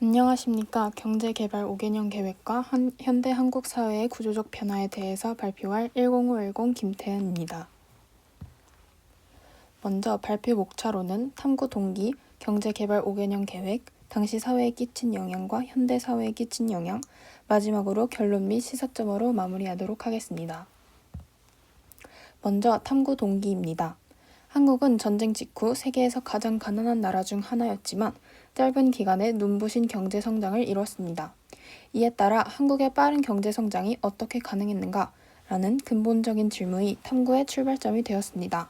안녕하십니까. 경제개발 5개년 계획과 현대 한국 사회의 구조적 변화에 대해서 발표할 10510 김태현입니다. 먼저 발표 목차로는 탐구 동기, 경제개발 5개년 계획, 당시 사회에 끼친 영향과 현대 사회에 끼친 영향, 마지막으로 결론 및 시사점으로 마무리하도록 하겠습니다. 먼저 탐구 동기입니다. 한국은 전쟁 직후 세계에서 가장 가난한 나라 중 하나였지만 짧은 기간에 눈부신 경제 성장을 이뤘습니다. 이에 따라 한국의 빠른 경제 성장이 어떻게 가능했는가? 라는 근본적인 질문이 탐구의 출발점이 되었습니다.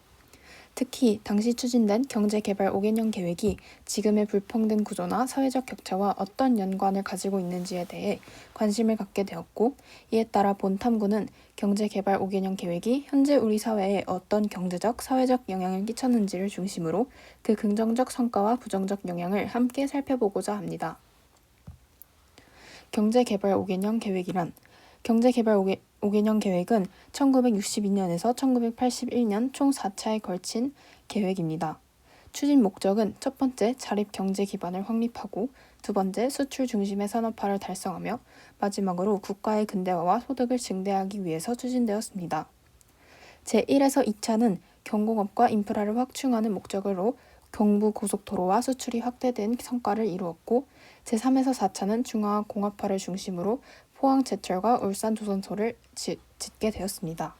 특히 당시 추진된 경제개발 5개년 계획이 지금의 불평등 구조나 사회적 격차와 어떤 연관을 가지고 있는지에 대해 관심을 갖게 되었고, 이에 따라 본 탐구는 경제개발 5개년 계획이 현재 우리 사회에 어떤 경제적, 사회적 영향을 끼쳤는지를 중심으로 그 긍정적 성과와 부정적 영향을 함께 살펴보고자 합니다. 경제개발 5개년 계획이란 경제개발 5개년 계획은 1962년에서 1981년 총 4차에 걸친 계획입니다. 추진 목적은 첫 번째, 자립 경제 기반을 확립하고 두 번째, 수출 중심의 산업화를 달성하며 마지막으로 국가의 근대화와 소득을 증대하기 위해서 추진되었습니다. 제1에서 2차는 경공업과 인프라를 확충하는 목적으로 경부고속도로와 수출이 확대된 성과를 이루었고, 제3에서 4차는 중화와 공업화를 중심으로 포항 제철과 울산 조선소를 짓게 되었습니다.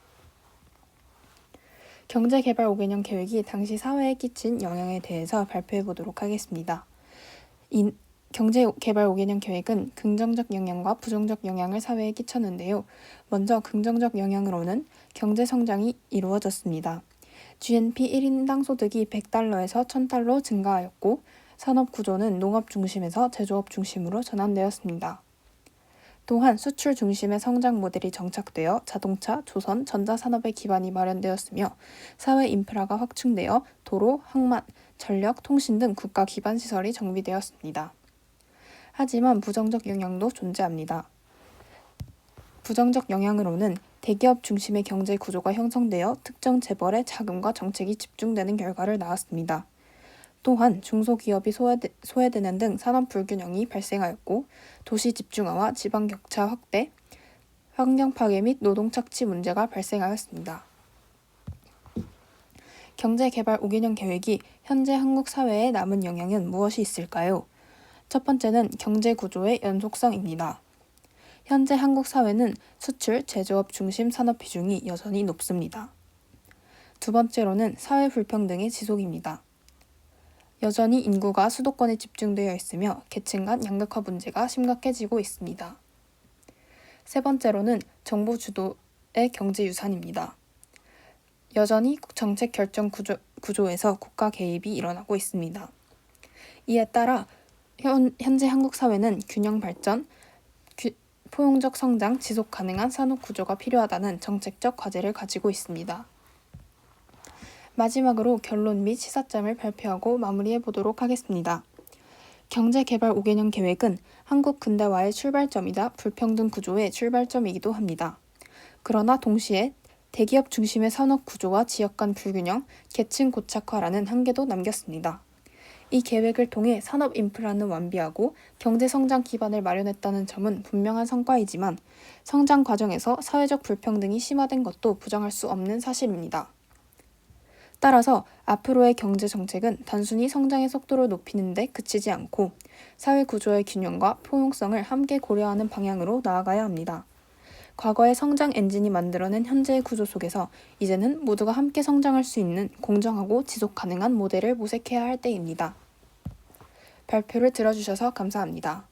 경제개발 5개년 계획이 당시 사회에 끼친 영향에 대해서 발표해 보도록 하겠습니다. 경제개발 5개년 계획은 긍정적 영향과 부정적 영향을 사회에 끼쳤는데요. 먼저 긍정적 영향으로는 경제 성장이 이루어졌습니다. GNP 1인당 소득이 100달러에서 1000달러 증가하였고, 산업 구조는 농업 중심에서 제조업 중심으로 전환되었습니다. 또한 수출 중심의 성장 모델이 정착되어 자동차, 조선, 전자산업의 기반이 마련되었으며 사회 인프라가 확충되어 도로, 항만, 전력, 통신 등 국가 기반 시설이 정비되었습니다. 하지만 부정적 영향도 존재합니다. 부정적 영향으로는 대기업 중심의 경제 구조가 형성되어 특정 재벌의 자금과 정책이 집중되는 결과를 낳았습니다. 또한 중소기업이 소외되는 등 산업 불균형이 발생하였고, 도시 집중화와 지방 격차 확대, 환경 파괴 및 노동 착취 문제가 발생하였습니다. 경제개발 5개년 계획이 현재 한국 사회에 남은 영향은 무엇이 있을까요? 첫 번째는 경제 구조의 연속성입니다. 현재 한국 사회는 수출, 제조업 중심 산업 비중이 여전히 높습니다. 두 번째로는 사회 불평등의 지속입니다. 여전히 인구가 수도권에 집중되어 있으며 계층 간 양극화 문제가 심각해지고 있습니다. 세 번째로는 정부 주도의 경제 유산입니다. 여전히 정책 결정 구조에서 국가 개입이 일어나고 있습니다. 이에 따라 현재 한국 사회는 균형 발전, 포용적 성장, 지속 가능한 산업 구조가 필요하다는 정책적 과제를 가지고 있습니다. 마지막으로 결론 및 시사점을 발표하고 마무리해 보도록 하겠습니다. 경제개발 5개년 계획은 한국 근대화의 출발점이자 불평등 구조의 출발점이기도 합니다. 그러나 동시에 대기업 중심의 산업 구조와 지역 간 불균형, 계층 고착화라는 한계도 남겼습니다. 이 계획을 통해 산업 인프라는 완비하고 경제 성장 기반을 마련했다는 점은 분명한 성과이지만 성장 과정에서 사회적 불평등이 심화된 것도 부정할 수 없는 사실입니다. 따라서 앞으로의 경제 정책은 단순히 성장의 속도를 높이는 데 그치지 않고 사회 구조의 균형과 포용성을 함께 고려하는 방향으로 나아가야 합니다. 과거의 성장 엔진이 만들어낸 현재의 구조 속에서 이제는 모두가 함께 성장할 수 있는 공정하고 지속 가능한 모델을 모색해야 할 때입니다. 발표를 들어주셔서 감사합니다.